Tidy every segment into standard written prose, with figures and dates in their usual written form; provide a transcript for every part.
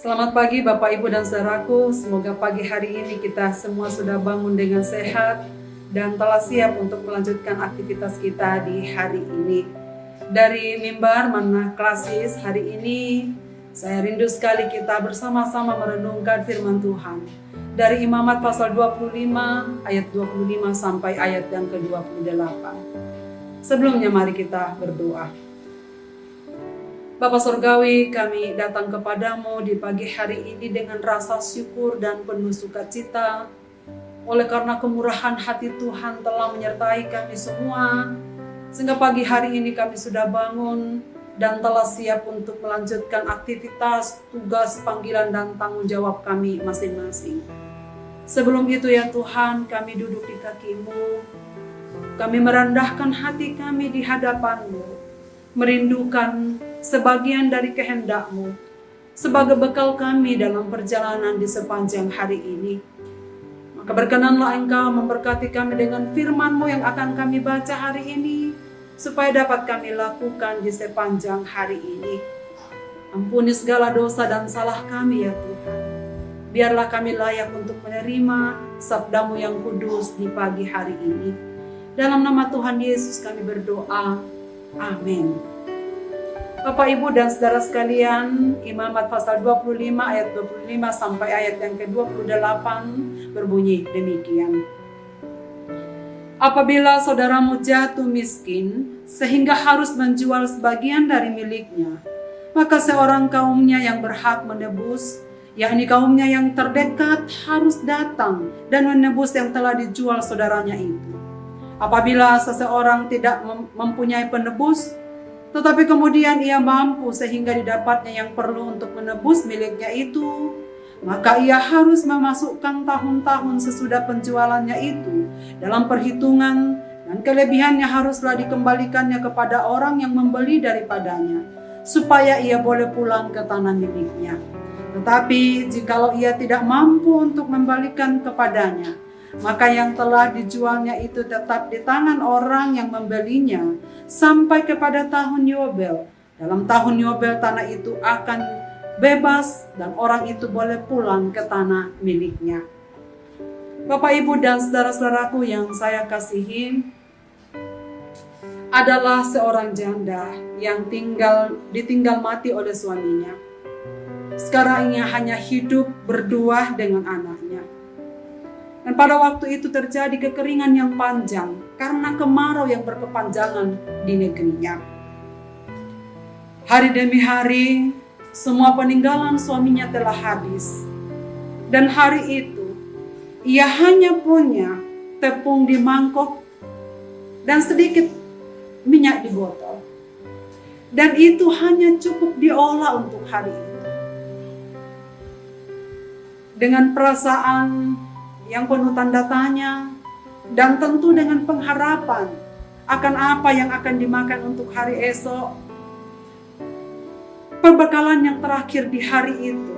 Selamat pagi Bapak Ibu dan Saudaraku, semoga pagi hari ini kita semua sudah bangun dengan sehat dan telah siap untuk melanjutkan aktivitas kita di hari ini. Dari mimbar Manna Klasis hari ini, saya rindu sekali kita bersama-sama merenungkan firman Tuhan. Dari Imamat pasal 25 ayat 25 sampai ayat yang ke-28. Sebelumnya mari kita berdoa. Bapa Surgawi, kami datang kepadamu di pagi hari ini dengan rasa syukur dan penuh sukacita. Oleh karena kemurahan hati Tuhan telah menyertai kami semua, sehingga pagi hari ini kami sudah bangun dan telah siap untuk melanjutkan aktivitas, tugas, panggilan, dan tanggung jawab kami masing-masing. Sebelum itu ya Tuhan, kami duduk di kaki-Mu, kami merendahkan hati kami di hadapan-Mu, merindukan sebagian dari kehendak-Mu sebagai bekal kami dalam perjalanan di sepanjang hari ini. Maka berkenanlah Engkau memberkati kami dengan firman-Mu yang akan kami baca hari ini, supaya dapat kami lakukan di sepanjang hari ini. Ampuni segala dosa dan salah kami ya Tuhan. Biarlah kami layak untuk menerima sabda-Mu yang kudus di pagi hari ini. Dalam nama Tuhan Yesus kami berdoa. Amin. Bapak, Ibu, dan saudara sekalian, Imamat pasal 25 ayat 25 sampai ayat yang ke-28 berbunyi demikian. Apabila saudaramu jatuh miskin sehingga harus menjual sebagian dari miliknya, maka seorang kaumnya yang berhak menebus, yakni kaumnya yang terdekat, harus datang dan menebus yang telah dijual saudaranya itu. Apabila seseorang tidak mempunyai penebus, tetapi kemudian ia mampu sehingga didapatnya yang perlu untuk menebus miliknya itu, maka ia harus memasukkan tahun-tahun sesudah penjualannya itu dalam perhitungan, dan kelebihannya haruslah dikembalikannya kepada orang yang membeli daripadanya, supaya ia boleh pulang ke tanah miliknya. Tetapi jikalau ia tidak mampu untuk membalikan kepadanya, maka yang telah dijualnya itu tetap di tangan orang yang membelinya sampai kepada tahun Yobel. Dalam tahun Yobel tanah itu akan bebas dan orang itu boleh pulang ke tanah miliknya. Bapak, Ibu, dan saudara-saudaraku yang saya kasihi, adalah seorang janda yang ditinggal mati oleh suaminya. Sekarang ia hanya hidup berdua dengan anaknya. Dan pada waktu itu terjadi kekeringan yang panjang karena kemarau yang berkepanjangan di negerinya. Hari demi hari, semua peninggalan suaminya telah habis. Dan hari itu, ia hanya punya tepung di mangkok dan sedikit minyak di botol. Dan itu hanya cukup diolah untuk hari itu. Dengan perasaan yang penuh tanda tanya, dan tentu dengan pengharapan akan apa yang akan dimakan untuk hari esok. Perbekalan yang terakhir di hari itu,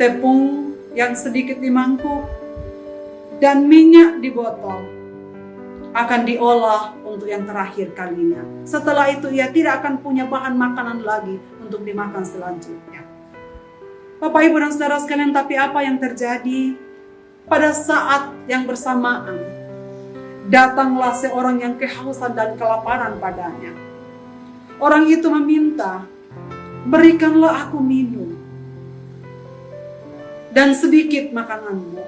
tepung yang sedikit di mangkuk dan minyak di botol akan diolah untuk yang terakhir kalinya. Setelah itu ia tidak akan punya bahan makanan lagi untuk dimakan selanjutnya. Bapak, Ibu, dan saudara sekalian, tapi apa yang terjadi? Pada saat yang bersamaan, datanglah seorang yang kehausan dan kelaparan padanya. Orang itu meminta, berikanlah aku minum dan sedikit makananmu.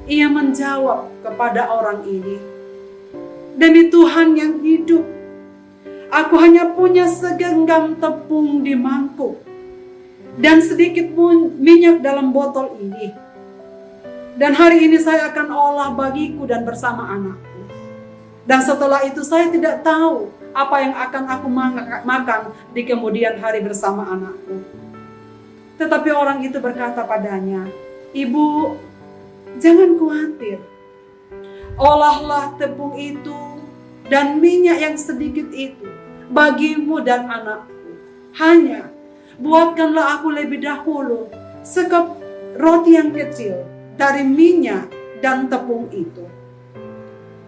Ia menjawab kepada orang ini, demi Tuhan yang hidup, aku hanya punya segenggam tepung di mangkuk dan sedikit minyak dalam botol ini. Dan hari ini saya akan olah bagiku dan bersama anakku. Dan setelah itu saya tidak tahu apa yang akan aku makan di kemudian hari bersama anakku. Tetapi orang itu berkata padanya, Ibu, jangan khawatir. Olahlah tepung itu dan minyak yang sedikit itu bagimu dan anakku. Hanya buatkanlah aku lebih dahulu sekop roti yang kecil dari minyak dan tepung itu.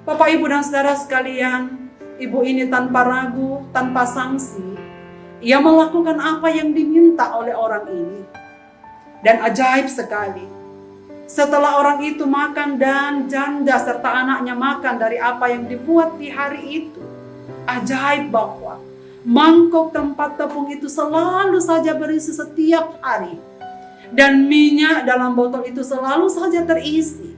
Bapak, Ibu, dan saudara sekalian, ibu ini tanpa ragu, tanpa sanksi, Ia melakukan apa yang diminta oleh orang ini. Dan ajaib sekali, setelah orang itu makan dan janda serta anaknya makan dari apa yang dibuat di hari itu, ajaib bahwa mangkok tempat tepung itu selalu saja berisi setiap hari. Dan minyak dalam botol itu selalu saja terisi.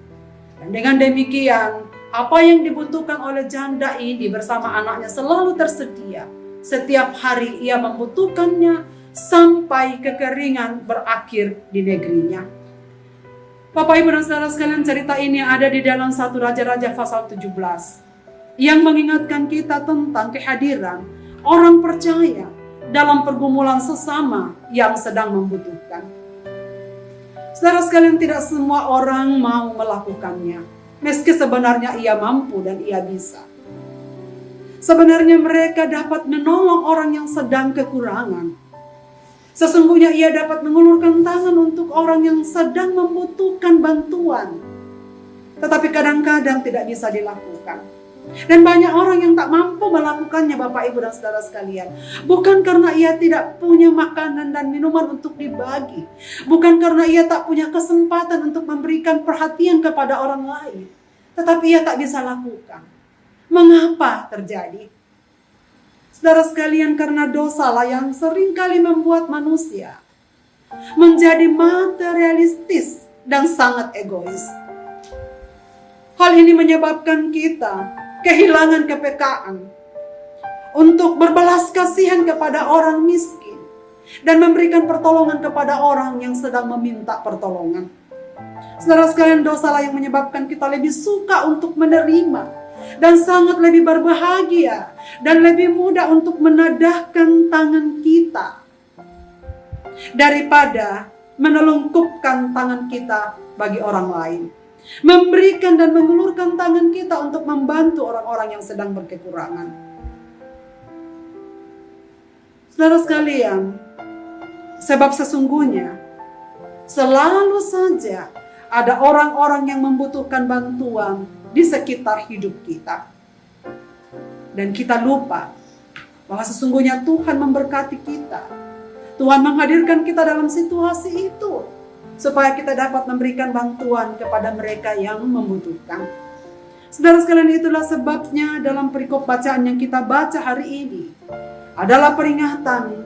Dan dengan demikian, apa yang dibutuhkan oleh janda ini bersama anaknya selalu tersedia. Setiap hari ia membutuhkannya sampai kekeringan berakhir di negerinya. Bapak, Ibu, dan saudara sekalian, cerita ini ada di dalam 1 Raja-Raja pasal 17 yang mengingatkan kita tentang kehadiran orang percaya dalam pergumulan sesama yang sedang membutuhkan. Saudara sekalian, tidak semua orang mau melakukannya, meski sebenarnya ia mampu dan ia bisa. Sebenarnya mereka dapat menolong orang yang sedang kekurangan. Sesungguhnya ia dapat mengulurkan tangan untuk orang yang sedang membutuhkan bantuan. Tetapi kadang-kadang tidak bisa dilakukan. Dan banyak orang yang tak mampu melakukannya, Bapak, Ibu, dan saudara sekalian. Bukan karena ia tidak punya makanan dan minuman untuk dibagi. Bukan karena ia tak punya kesempatan untuk memberikan perhatian kepada orang lain. Tetapi ia tak bisa lakukan. Mengapa terjadi? Saudara sekalian, karena dosalah yang seringkali membuat manusia menjadi materialistis dan sangat egois. Hal ini menyebabkan kita kehilangan kepekaan untuk berbelas kasihan kepada orang miskin dan memberikan pertolongan kepada orang yang sedang meminta pertolongan. Saudara sekalian, dosalah yang menyebabkan kita lebih suka untuk menerima dan sangat lebih berbahagia dan lebih mudah untuk menadahkan tangan kita daripada menelungkupkan tangan kita bagi orang lain. Memberikan dan mengulurkan tangan kita untuk membantu orang-orang yang sedang berkekurangan. Saudara sekalian, sebab sesungguhnya selalu saja ada orang-orang yang membutuhkan bantuan di sekitar hidup kita. Dan kita lupa bahwa sesungguhnya Tuhan memberkati kita. Tuhan menghadirkan kita dalam situasi itu supaya kita dapat memberikan bantuan kepada mereka yang membutuhkan. Saudara sekalian, itulah sebabnya dalam perikop bacaan yang kita baca hari ini adalah peringatan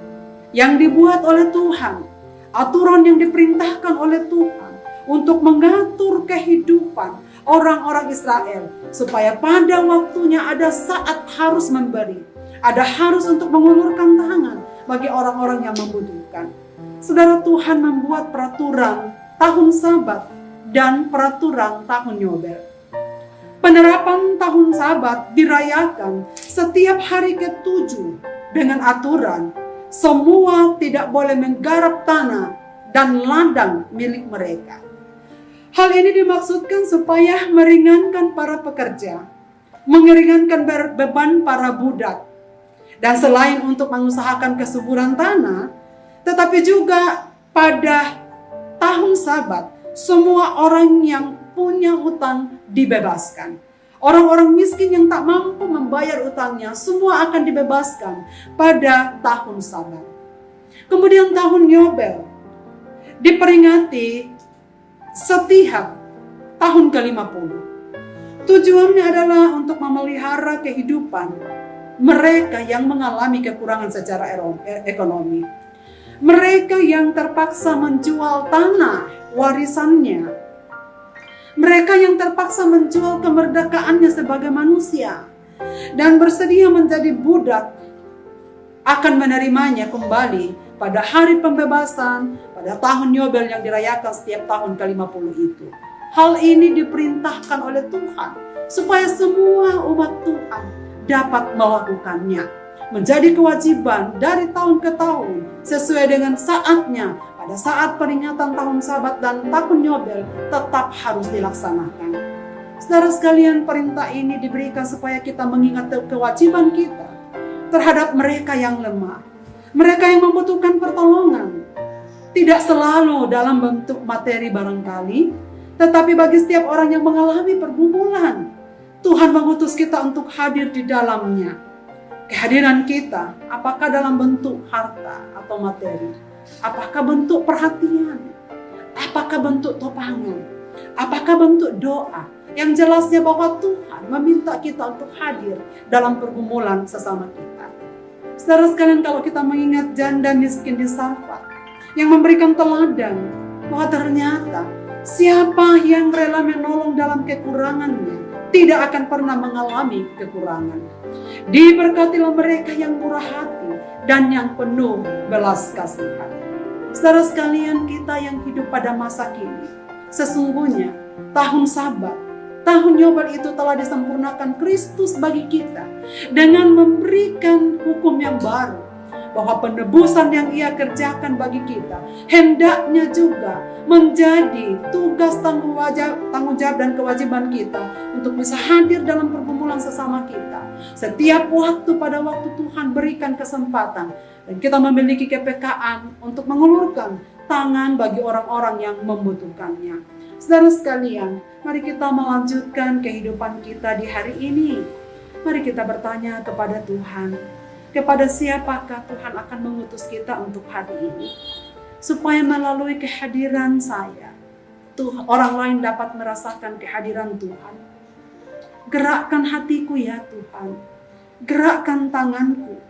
yang dibuat oleh Tuhan, aturan yang diperintahkan oleh Tuhan untuk mengatur kehidupan orang-orang Israel, supaya pada waktunya ada saat harus memberi, ada harus untuk mengulurkan tangan bagi orang-orang yang membutuhkan. Saudara, Tuhan membuat peraturan tahun Sabat dan peraturan tahun Yobel. Penerapan tahun Sabat dirayakan setiap hari ke-7 dengan aturan semua tidak boleh menggarap tanah dan ladang milik mereka. Hal ini dimaksudkan supaya meringankan para pekerja, meringankan beban para budak. Dan selain untuk mengusahakan kesuburan tanah, tetapi juga pada tahun Sabat, semua orang yang punya hutang dibebaskan. Orang-orang miskin yang tak mampu membayar utangnya, semua akan dibebaskan pada tahun Sabat. Kemudian tahun Yobel diperingati setiap tahun ke-50. Tujuannya adalah untuk memelihara kehidupan mereka yang mengalami kekurangan secara ekonomi. Mereka yang terpaksa menjual tanah warisannya. Mereka yang terpaksa menjual kemerdekaannya sebagai manusia dan bersedia menjadi budak akan menerimanya kembali pada hari pembebasan, pada tahun Yobel yang dirayakan setiap tahun ke-50 itu. Hal ini diperintahkan oleh Tuhan supaya semua umat Tuhan dapat melakukannya. Menjadi kewajiban dari tahun ke tahun sesuai dengan saatnya. Pada saat peringatan tahun Sabat dan tahun Yobel tetap harus dilaksanakan. Saudara sekalian, perintah ini diberikan supaya kita mengingat kewajiban kita terhadap mereka yang lemah. Mereka yang membutuhkan pertolongan, tidak selalu dalam bentuk materi barangkali, tetapi bagi setiap orang yang mengalami pergumulan, Tuhan mengutus kita untuk hadir di dalamnya. Kehadiran kita, apakah dalam bentuk harta atau materi? Apakah bentuk perhatian? Apakah bentuk topangan? Apakah bentuk doa? Yang jelasnya bahwa Tuhan meminta kita untuk hadir dalam pergumulan sesama kita. Saudara sekalian, kalau kita mengingat janda miskin di Sarfat yang memberikan teladan bahwa ternyata siapa yang rela menolong dalam kekurangannya tidak akan pernah mengalami kekurangan. Diberkatilah mereka yang murah hati dan yang penuh belas kasihan. Saudara sekalian, kita yang hidup pada masa kini, sesungguhnya tahun Sabat, tahun Yobel itu telah disempurnakan Kristus bagi kita dengan memberikan hukum yang baru, bahwa penebusan yang Ia kerjakan bagi kita hendaknya juga menjadi tugas tanggung jawab dan kewajiban kita untuk bisa hadir dalam pergumulan sesama kita. Setiap waktu pada waktu Tuhan berikan kesempatan dan kita memiliki kepekaan untuk mengulurkan tangan bagi orang-orang yang membutuhkannya. Saudara sekalian, mari kita melanjutkan kehidupan kita di hari ini. Mari kita bertanya kepada Tuhan, kepada siapakah Tuhan akan mengutus kita untuk hari ini, supaya melalui kehadiran saya, orang lain dapat merasakan kehadiran Tuhan. Gerakkan hatiku ya Tuhan, gerakkan tanganku,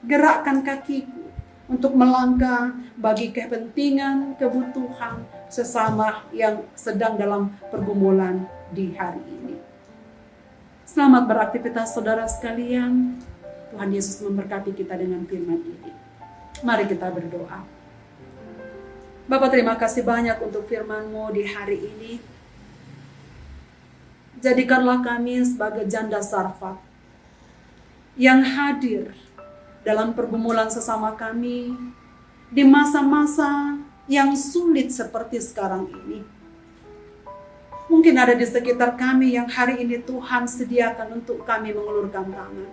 gerakkan kakiku untuk melangkah bagi kepentingan, kebutuhan sesama yang sedang dalam pergumulan di hari ini. Selamat beraktivitas saudara sekalian. Tuhan Yesus memberkati kita dengan firman ini. Mari kita berdoa. Bapa, terima kasih banyak untuk firman-Mu di hari ini. Jadikanlah kami sebagai janda Sarfat yang hadir dalam pergumulan sesama kami di masa-masa yang sulit seperti sekarang ini. Mungkin ada di sekitar kami yang hari ini Tuhan sediakan untuk kami mengulurkan tangan.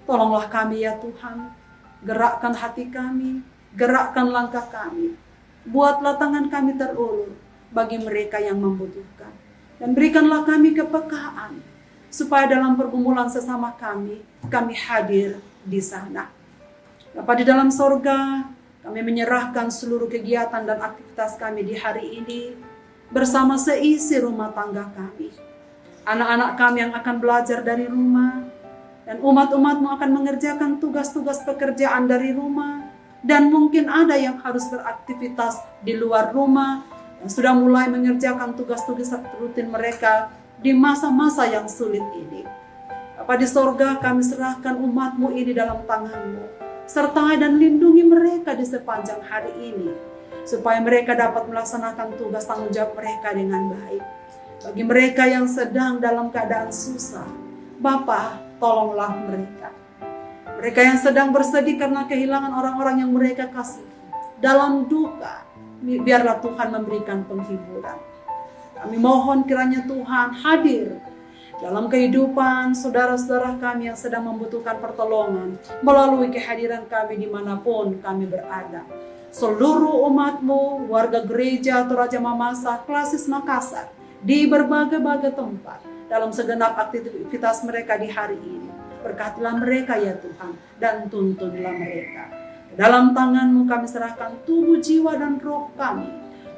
Tolonglah kami ya Tuhan, gerakkan hati kami, gerakkan langkah kami. Buatlah tangan kami terulur bagi mereka yang membutuhkan. Dan berikanlah kami kepekaan, supaya dalam pergumulan sesama kami hadir di sana. Bapa di dalam sorga, kami menyerahkan seluruh kegiatan dan aktivitas kami di hari ini, bersama seisi rumah tangga kami. Anak-anak kami yang akan belajar dari rumah, dan umat-umat-Mu akan mengerjakan tugas-tugas pekerjaan dari rumah. Dan mungkin ada yang harus beraktivitas di luar rumah, yang sudah mulai mengerjakan tugas-tugas rutin mereka di masa-masa yang sulit ini. Bapa di sorga, kami serahkan umat-Mu ini dalam tangan-Mu. Sertai dan lindungi mereka di sepanjang hari ini, supaya mereka dapat melaksanakan tugas tanggung jawab mereka dengan baik. Bagi mereka yang sedang dalam keadaan susah, Bapa, tolonglah mereka. Mereka yang sedang bersedih karena kehilangan orang-orang yang mereka kasih. Dalam duka, biarlah Tuhan memberikan penghiburan. Kami mohon kiranya Tuhan hadir dalam kehidupan saudara-saudara kami yang sedang membutuhkan pertolongan melalui kehadiran kami dimanapun kami berada. Seluruh umat-Mu, warga gereja Toraja Mamasa, Klasis Makassar, di berbagai-bagai tempat, dalam segenap aktivitas mereka di hari ini. Berkatilah mereka ya Tuhan, dan tuntunlah mereka. Dalam tangan-Mu kami serahkan tubuh, jiwa, dan roh kami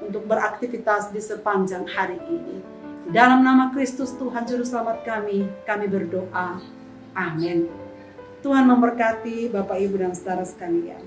untuk beraktivitas di sepanjang hari ini. Di dalam nama Kristus Tuhan Juru Selamat kami berdoa. Amin. Tuhan memberkati Bapak, Ibu, dan saudara sekalian.